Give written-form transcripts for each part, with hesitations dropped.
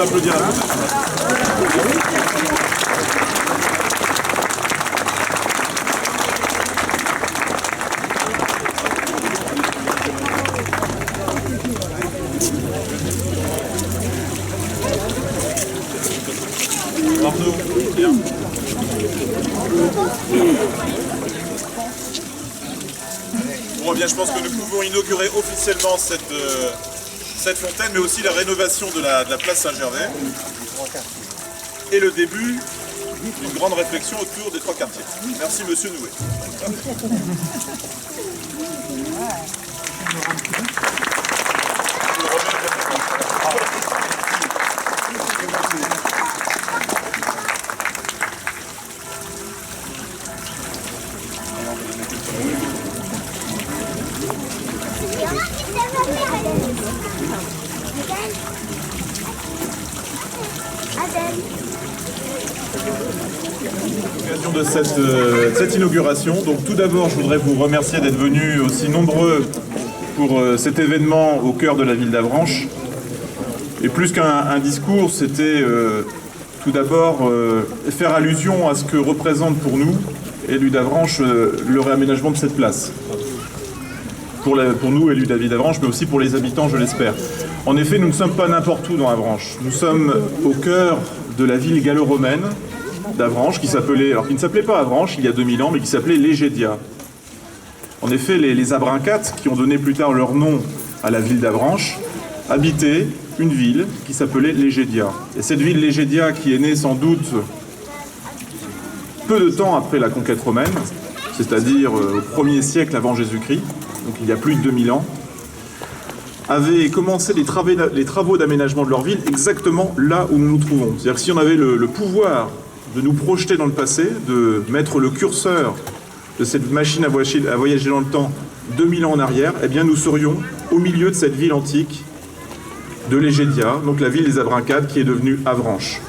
applaudir à vous. Arnaud, bien. Bon, eh bien, je pense que nous pouvons inaugurer officiellement cette fontaine, mais aussi la rénovation de la place Saint-Gervais et le début d'une grande réflexion autour des trois quartiers. Merci, monsieur Noué. L'occasion de cette inauguration. Donc tout d'abord, je voudrais vous remercier d'être venus aussi nombreux pour cet événement au cœur de la ville d'Avranches. Et plus qu'un discours, c'était tout d'abord faire allusion à ce que représente pour nous, élus d'Avranches, le réaménagement de cette place. Pour nous, élus de la ville d'Avranches, mais aussi pour les habitants, je l'espère. En effet, nous ne sommes pas n'importe où dans Avranches. Nous sommes au cœur de la ville gallo-romaine d'Avranches, qui ne s'appelait pas Avranches il y a 2000 ans, mais qui s'appelait Légédia. En effet, les Abrincates, qui ont donné plus tard leur nom à la ville d'Avranches, habitaient une ville qui s'appelait Légédia. Et cette ville Légédia, qui est née sans doute peu de temps après la conquête romaine, c'est-à-dire au 1er siècle avant Jésus-Christ, donc il y a plus de 2000 ans, avaient commencé les travaux d'aménagement de leur ville exactement là où nous nous trouvons. C'est-à-dire que si on avait le pouvoir de nous projeter dans le passé, de mettre le curseur de cette machine à voyager dans le temps 2000 ans en arrière, eh bien nous serions au milieu de cette ville antique de Légédia, donc la ville des Abrincates qui est devenue Avranches.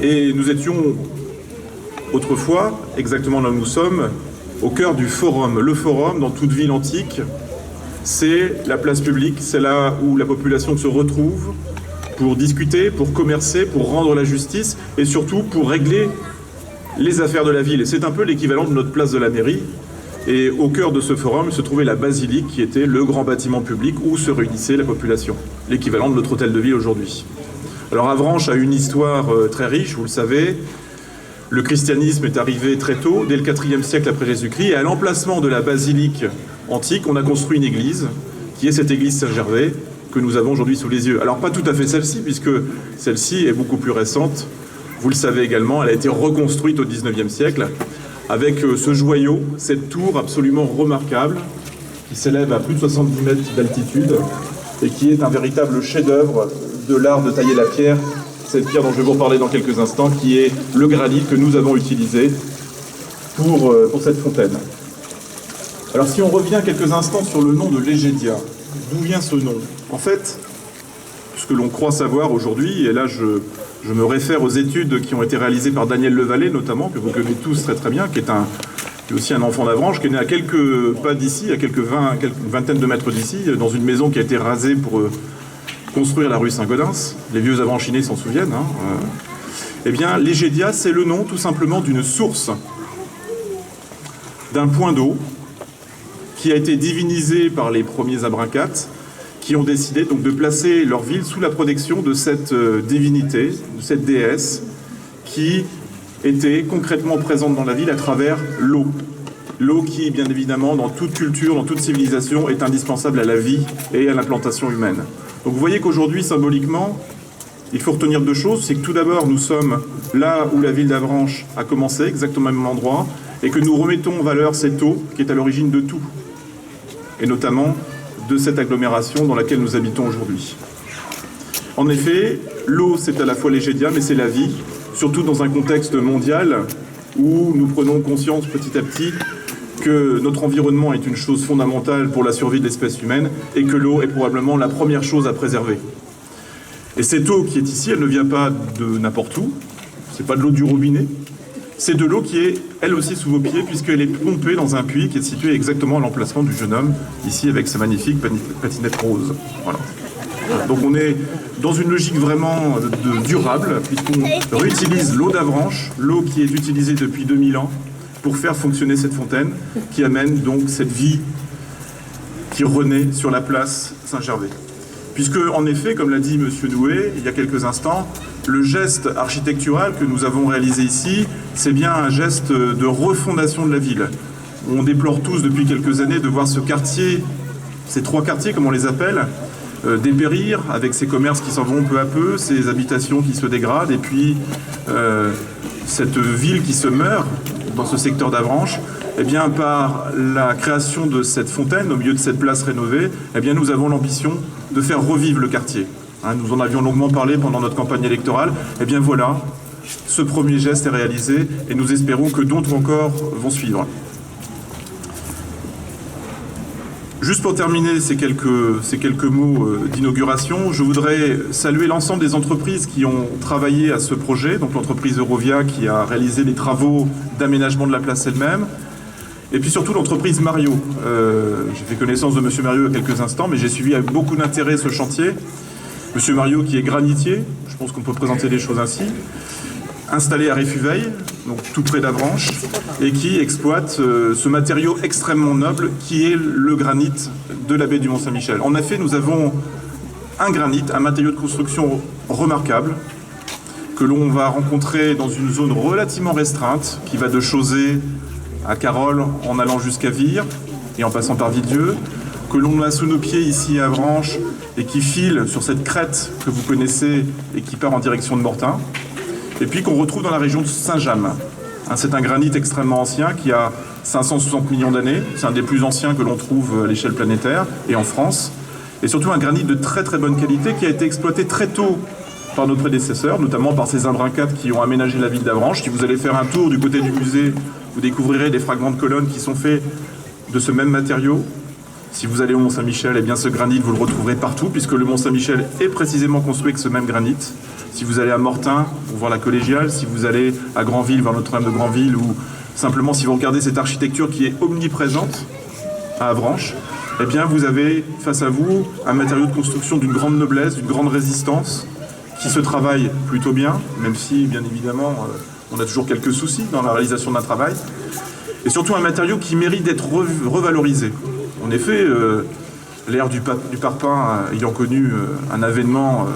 Et nous étions autrefois, exactement là où nous sommes, au cœur du forum. Le forum, dans toute ville antique, c'est la place publique, c'est là où la population se retrouve pour discuter, pour commercer, pour rendre la justice et surtout pour régler les affaires de la ville. Et c'est un peu l'équivalent de notre place de la mairie. Et au cœur de ce forum se trouvait la basilique qui était le grand bâtiment public où se réunissait la population, l'équivalent de notre hôtel de ville aujourd'hui. Alors Avranches a une histoire très riche, vous le savez. Le christianisme est arrivé très tôt, dès le IVe siècle après Jésus-Christ, et à l'emplacement de la basilique antique, on a construit une église, qui est cette église Saint-Gervais, que nous avons aujourd'hui sous les yeux. Alors pas tout à fait celle-ci, puisque celle-ci est beaucoup plus récente. Vous le savez également, elle a été reconstruite au XIXe siècle, avec ce joyau, cette tour absolument remarquable, qui s'élève à plus de 70 mètres d'altitude, et qui est un véritable chef-d'œuvre de l'art de tailler la pierre, cette pierre dont je vais vous parler dans quelques instants, qui est le granit que nous avons utilisé pour cette fontaine. Alors si on revient quelques instants sur le nom de Légédia, d'où vient ce nom? En fait, ce que l'on croit savoir aujourd'hui, et là je me réfère aux études qui ont été réalisées par Daniel Levalet notamment, que vous connaissez tous très très bien, qui est aussi un enfant d'Avranches, qui est né à quelques pas d'ici, à quelques vingtaine de mètres d'ici, dans une maison qui a été rasée pour construire la rue Saint-Gaudens. Les vieux Avranchinés s'en souviennent. Eh bien, Légédia, c'est le nom tout simplement d'une source, d'un point d'eau, qui a été divinisé par les premiers Abrincates, qui ont décidé donc de placer leur ville sous la protection de cette divinité, de cette déesse, qui était concrètement présente dans la ville à travers l'eau. L'eau qui, bien évidemment, dans toute culture, dans toute civilisation, est indispensable à la vie et à l'implantation humaine. Donc vous voyez qu'aujourd'hui, symboliquement, il faut retenir deux choses. C'est que tout d'abord, nous sommes là où la ville d'Avranches a commencé, exactement au même endroit, et que nous remettons en valeur cette eau qui est à l'origine de tout, et notamment de cette agglomération dans laquelle nous habitons aujourd'hui. En effet, l'eau, c'est à la fois Légédia, mais c'est la vie, surtout dans un contexte mondial où nous prenons conscience petit à petit que notre environnement est une chose fondamentale pour la survie de l'espèce humaine et que l'eau est probablement la première chose à préserver. Et cette eau qui est ici, elle ne vient pas de n'importe où, c'est pas de l'eau du robinet, c'est de l'eau qui est elle aussi sous vos pieds puisqu'elle est pompée dans un puits qui est situé exactement à l'emplacement du jeune homme, ici avec sa magnifique patinette rose. Voilà. Donc on est dans une logique vraiment durable, puisqu'on réutilise l'eau d'Avranches, l'eau qui est utilisée depuis 2000 ans, pour faire fonctionner cette fontaine, qui amène donc cette vie qui renaît sur la place Saint-Gervais. Puisque, en effet, comme l'a dit M. Doué il y a quelques instants, le geste architectural que nous avons réalisé ici, c'est bien un geste de refondation de la ville. On déplore tous depuis quelques années de voir ce quartier, ces 3 quartiers comme on les appelle, dépérir avec ces commerces qui s'en vont peu à peu, ces habitations qui se dégradent et puis cette ville qui se meurt dans ce secteur d'Avranches. Eh bien, par la création de cette fontaine au milieu de cette place rénovée, eh bien, nous avons l'ambition de faire revivre le quartier. Nous en avions longuement parlé pendant notre campagne électorale. Eh bien voilà, ce premier geste est réalisé et nous espérons que d'autres encore vont suivre. Juste pour terminer ces quelques mots d'inauguration, je voudrais saluer l'ensemble des entreprises qui ont travaillé à ce projet, donc l'entreprise Eurovia qui a réalisé les travaux d'aménagement de la place elle-même, et puis surtout l'entreprise Mario. J'ai fait connaissance de M. Mario il y a quelques instants, mais j'ai suivi avec beaucoup d'intérêt ce chantier. M. Mario qui est granitier, je pense qu'on peut présenter les choses ainsi, installé à Réfuveil, donc tout près d'Avranches, et qui exploite ce matériau extrêmement noble qui est le granit de la baie du Mont-Saint-Michel. En effet, nous avons un granit, un matériau de construction remarquable, que l'on va rencontrer dans une zone relativement restreinte, qui va de Chauzé à Carole en allant jusqu'à Vire et en passant par Villedieu, que l'on a sous nos pieds ici à Avranches et qui file sur cette crête que vous connaissez et qui part en direction de Mortain, et puis qu'on retrouve dans la région de Saint-James. C'est un granit extrêmement ancien qui a 560 millions d'années, c'est un des plus anciens que l'on trouve à l'échelle planétaire et en France, et surtout un granit de très très bonne qualité qui a été exploité très tôt par nos prédécesseurs, notamment par ces imbrincades qui ont aménagé la ville d'Avranches. Si vous allez faire un tour du côté du musée, vous découvrirez des fragments de colonnes qui sont faits de ce même matériau. Si vous allez au Mont-Saint-Michel, eh bien ce granit, vous le retrouverez partout, puisque le Mont-Saint-Michel est précisément construit avec ce même granit. Si vous allez à Mortain, pour voir la collégiale, si vous allez à Granville, voir Notre-Dame de Granville, ou simplement si vous regardez cette architecture qui est omniprésente à Avranches, eh bien vous avez face à vous un matériau de construction d'une grande noblesse, d'une grande résistance, qui se travaille plutôt bien, même si, bien évidemment, on a toujours quelques soucis dans la réalisation d'un travail, et surtout un matériau qui mérite d'être revalorisé. En effet, l'ère du parpaing ayant connu un avènement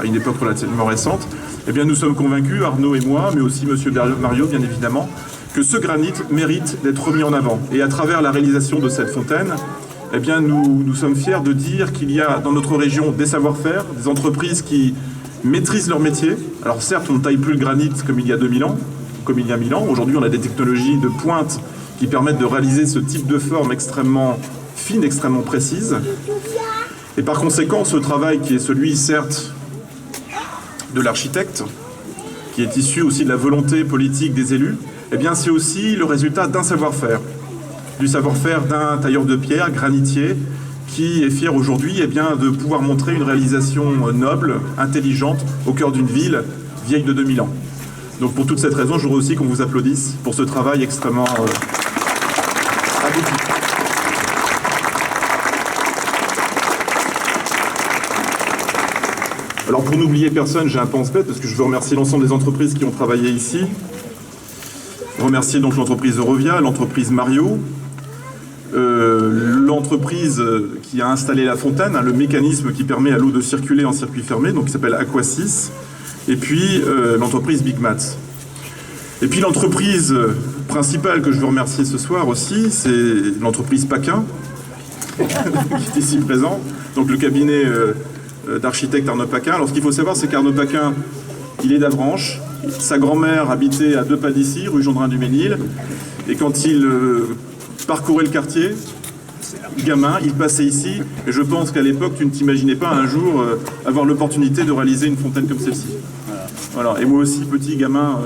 à une époque relativement récente, eh bien nous sommes convaincus, Arnaud et moi, mais aussi M. Mario, bien évidemment, que ce granit mérite d'être remis en avant. Et à travers la réalisation de cette fontaine, eh bien nous sommes fiers de dire qu'il y a dans notre région des savoir-faire, des entreprises qui maîtrisent leur métier. Alors certes, on ne taille plus le granit comme il y a 2000 ans, comme il y a 1000 ans. Aujourd'hui, on a des technologies de pointe qui permettent de réaliser ce type de forme extrêmement fine, extrêmement précise. Et par conséquent, ce travail qui est celui, certes, de l'architecte, qui est issu aussi de la volonté politique des élus, eh bien c'est aussi le résultat d'un savoir-faire. Du savoir-faire d'un tailleur de pierre, granitier, qui est fier aujourd'hui eh bien, de pouvoir montrer une réalisation noble, intelligente, au cœur d'une ville vieille de 2000 ans. Donc pour toute cette raison, je voudrais aussi qu'on vous applaudisse pour ce travail extrêmement abouti. Alors pour n'oublier personne, j'ai un pense-bête parce que je veux remercier l'ensemble des entreprises qui ont travaillé ici. Remercier donc l'entreprise Eurovia, l'entreprise Mario, l'entreprise qui a installé la fontaine, le mécanisme qui permet à l'eau de circuler en circuit fermé, donc qui s'appelle Aquasys, et puis l'entreprise Big Mats. Et puis l'entreprise principale que je veux remercier ce soir aussi, c'est l'entreprise Paquin, qui est ici présent, donc le cabinet d'architecte Arnaud Paquin. Alors ce qu'il faut savoir, c'est qu'Arnaud Paquin, il est d'Avranches, sa grand-mère habitait à 2 pas d'ici, rue Gendrin-du-Mesnil, et quand il parcourait le quartier, gamin, il passait ici, et je pense qu'à l'époque, tu ne t'imaginais pas un jour avoir l'opportunité de réaliser une fontaine comme celle-ci. Voilà. Et moi aussi, petit gamin,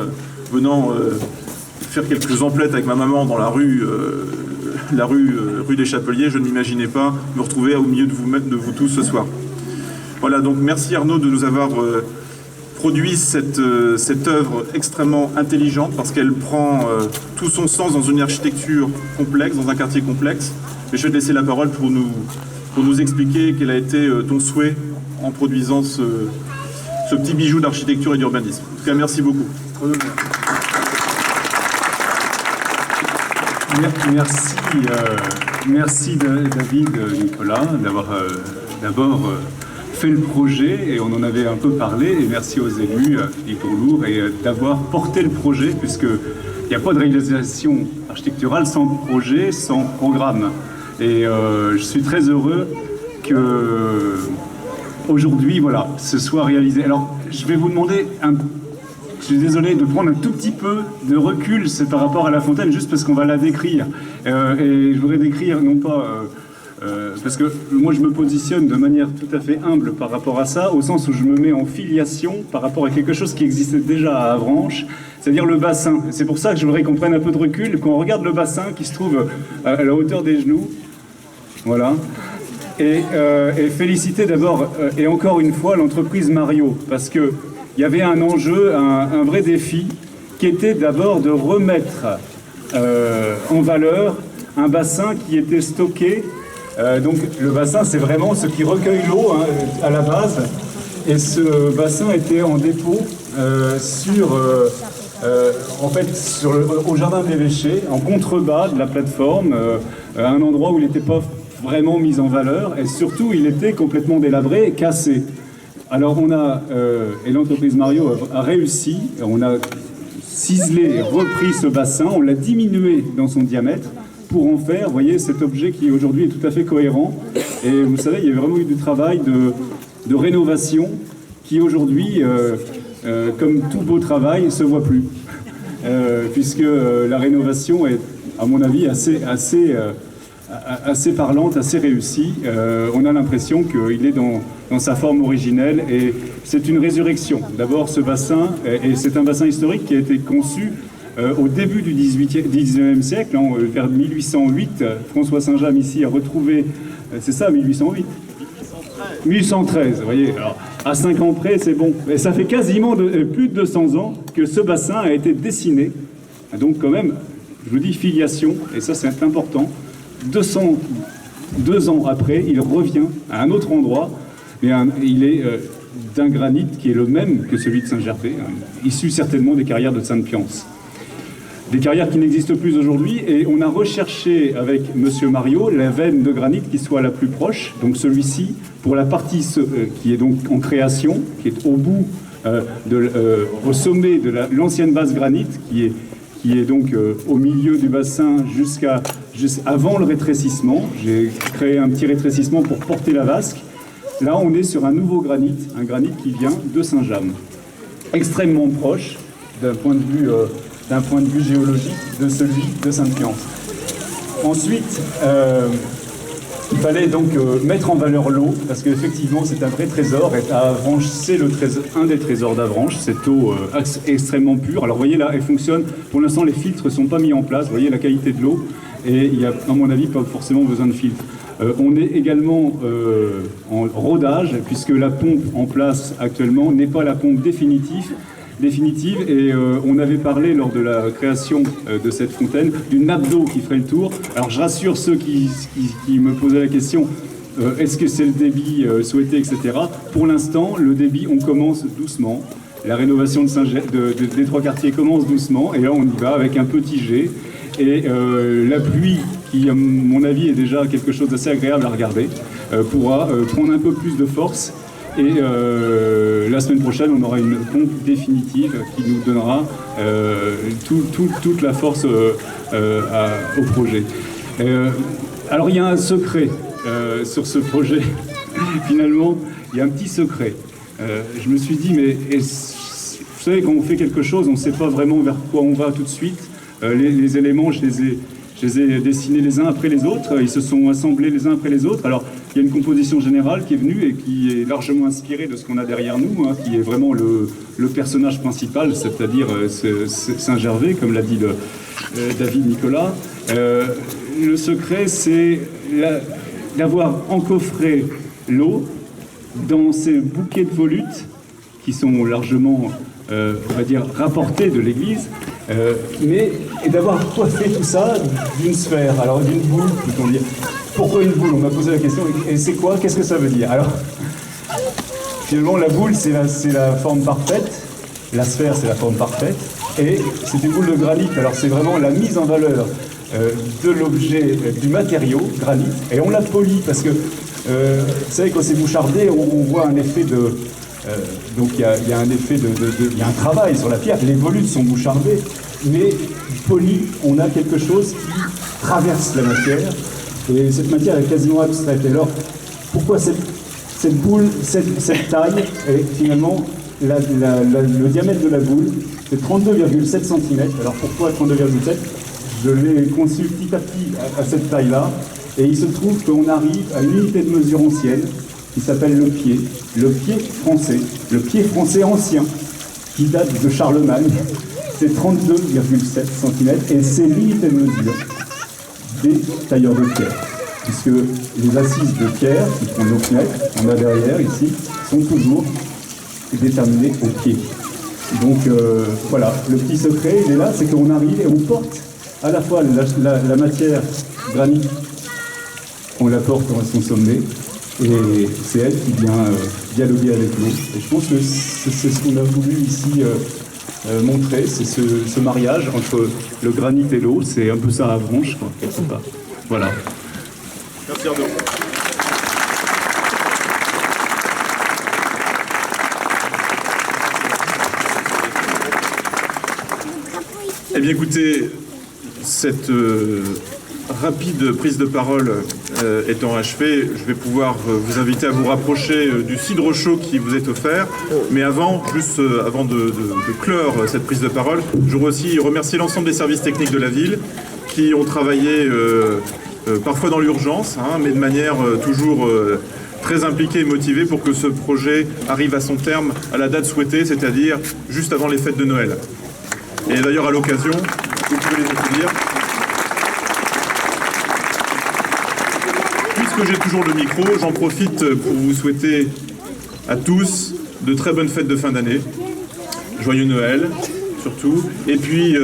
venant faire quelques emplettes avec ma maman dans la rue des Chapeliers, je ne m'imaginais pas me retrouver au milieu de vous tous ce soir. Voilà, donc merci Arnaud de nous avoir produit cette œuvre extrêmement intelligente parce qu'elle prend tout son sens dans une architecture complexe, dans un quartier complexe. Mais je vais te laisser la parole pour nous expliquer quel a été ton souhait en produisant ce petit bijou d'architecture et d'urbanisme. En tout cas, merci beaucoup. Merci David, Nicolas, d'avoir d'abord fait le projet, et on en avait un peu parlé, et merci aux élus, Philippe Lourd, et d'avoir porté le projet, puisqu'il n'y a pas de réalisation architecturale sans projet, sans programme. Et je suis très heureux que aujourd'hui, voilà, ce soit réalisé. Alors, je vais vous demander je suis désolé de prendre un tout petit peu de recul, c'est par rapport à la fontaine, juste parce qu'on va la décrire. Et je voudrais décrire, non pas... parce que moi je me positionne de manière tout à fait humble par rapport à ça, au sens où je me mets en filiation par rapport à quelque chose qui existait déjà à Avranches, c'est-à-dire le bassin. C'est pour ça que je voudrais qu'on prenne un peu de recul, qu'on regarde le bassin qui se trouve à la hauteur des genoux. Voilà. Et féliciter d'abord, et encore une fois, l'entreprise Mario, parce que il y avait un enjeu, un vrai défi, qui était d'abord de remettre en valeur un bassin qui était stocké. Donc le bassin, c'est vraiment ce qui recueille l'eau à la base. Et ce bassin était en dépôt au jardin de l'évêché, en contrebas de la plateforme, à un endroit où il n'était pas vraiment mis en valeur. Et surtout, il était complètement délabré et cassé. Alors et l'entreprise Mario a réussi, on a ciselé, repris ce bassin, on l'a diminué dans son diamètre pour en faire, vous voyez, cet objet qui aujourd'hui est tout à fait cohérent. Et vous savez, il y a vraiment eu du travail de rénovation qui aujourd'hui, comme tout beau travail, ne se voit plus. Puisque la rénovation est, à mon avis, assez parlante, assez réussie. On a l'impression qu'il est dans sa forme originelle, et c'est une résurrection. D'abord ce bassin, et c'est un bassin historique qui a été conçu au début du 19e siècle, vers 1808. François Saint-James ici a retrouvé, c'est ça, 1808 1813, vous voyez. Alors, à 5 ans près, c'est bon. Et ça fait quasiment plus de 200 ans que ce bassin a été dessiné. Donc quand même, je vous dis filiation, et ça c'est important. 202 ans après, il revient à un autre endroit, mais il est d'un granit qui est le même que celui de Saint-Gervais, issu certainement des carrières de Sainte-Piance. Des carrières qui n'existent plus aujourd'hui, et on a recherché avec Monsieur Mario la veine de granit qui soit la plus proche, donc celui-ci, pour la partie qui est donc en création, qui est au bout, au sommet de l'ancienne base granit, qui est donc au milieu du bassin juste avant le rétrécissement. J'ai créé un petit rétrécissement pour porter la vasque. Là, on est sur un nouveau granit, un granit qui vient de Saint-James, extrêmement proche d'un point de vue géologique de celui de Sainte-Piance. Ensuite, il fallait donc mettre en valeur l'eau, parce qu'effectivement c'est un vrai trésor, et à Avranches c'est un des trésors d'Avranches, cette eau extrêmement pure. Alors vous voyez là, elle fonctionne, pour l'instant les filtres ne sont pas mis en place, vous voyez la qualité de l'eau, et il n'y a à mon avis pas forcément besoin de filtres. On est également en rodage, puisque la pompe en place actuellement n'est pas la pompe définitive, et on avait parlé lors de la création de cette fontaine d'une nappe d'eau qui ferait le tour. Alors je rassure ceux qui me posaient la question, est-ce que c'est le débit souhaité, etc. Pour l'instant, le débit, on commence doucement. La rénovation des trois quartiers commence doucement, et là on y va avec un petit jet. Et la pluie, qui à mon avis est déjà quelque chose d'assez agréable à regarder, pourra prendre un peu plus de force. Et la semaine prochaine, on aura une pompe définitive qui nous donnera toute la force au projet. Alors il y a un secret sur ce projet. Finalement, il y a un petit secret. Je me suis dit, mais vous savez, quand on fait quelque chose, on ne sait pas vraiment vers quoi on va tout de suite. Les éléments, je les ai dessinés les uns après les autres. Ils se sont assemblés les uns après les autres. Alors, il y a une composition générale qui est venue et qui est largement inspirée de ce qu'on a derrière nous, qui est vraiment le personnage principal, c'est-à-dire Saint-Gervais, comme l'a dit David Nicolas. Le secret, c'est d'avoir encoffré l'eau dans ces bouquets de volutes qui sont largement, on va dire, rapportés de l'église, et d'avoir coiffé tout ça d'une sphère, alors d'une boule, peut-on dire. Pourquoi une boule? On m'a posé la question, et c'est quoi? Qu'est-ce que ça veut dire? Alors, Finalement, la boule, c'est la forme parfaite. La sphère, c'est la forme parfaite. Et c'est une boule de granit. Alors, c'est vraiment la mise en valeur de l'objet, du matériau, granit. Et on l'a poli parce que, vous savez, quand c'est bouchardé, on voit un effet de... donc, il y a un effet il y a un travail sur la pierre. Les volutes sont bouchardés. Mais poli, on a quelque chose qui traverse la matière. Et cette matière est quasiment abstraite. Et alors, pourquoi cette boule, cette taille, et finalement, le diamètre de la boule, c'est 32,7 cm. Alors pourquoi 32,7? Je l'ai conçu petit à petit à cette taille-là, et il se trouve qu'on arrive à une unité de mesure ancienne, qui s'appelle le pied français ancien, qui date de Charlemagne. C'est 32,7 cm, et c'est l'unité de mesure des tailleurs de pierre, puisque les assises de pierre qui font nos fenêtres, on a derrière ici, sont toujours déterminées au pied. Donc voilà, le petit secret, il est là, c'est qu'on arrive et on porte à la fois la matière granite, on la porte à son sommet, et c'est elle qui vient dialoguer avec l'eau. Et je pense que c'est ce qu'on a voulu ici montrer, c'est ce mariage entre le granit et l'eau. C'est un peu ça à Avranches, quoi, quelque part. Voilà. Merci Arnaud. Eh bien écoutez, cette rapide prise de parole étant achevée, je vais pouvoir vous inviter à vous rapprocher du cidre chaud qui vous est offert. Mais avant de clore cette prise de parole, je voudrais aussi remercier l'ensemble des services techniques de la ville qui ont travaillé parfois dans l'urgence, mais de manière toujours très impliquée et motivée pour que ce projet arrive à son terme à la date souhaitée, c'est-à-dire juste avant les fêtes de Noël. Et d'ailleurs, à l'occasion, vous pouvez les applaudir. Puisque j'ai toujours le micro, j'en profite pour vous souhaiter à tous de très bonnes fêtes de fin d'année. Joyeux Noël, surtout. Et puis,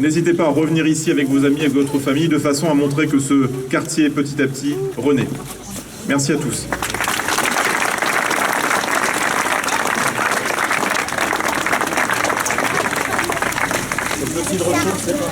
n'hésitez pas à revenir ici avec vos amis et votre famille, de façon à montrer que ce quartier, petit à petit, renaît. Merci à tous. Le cidre chaud, c'est pas...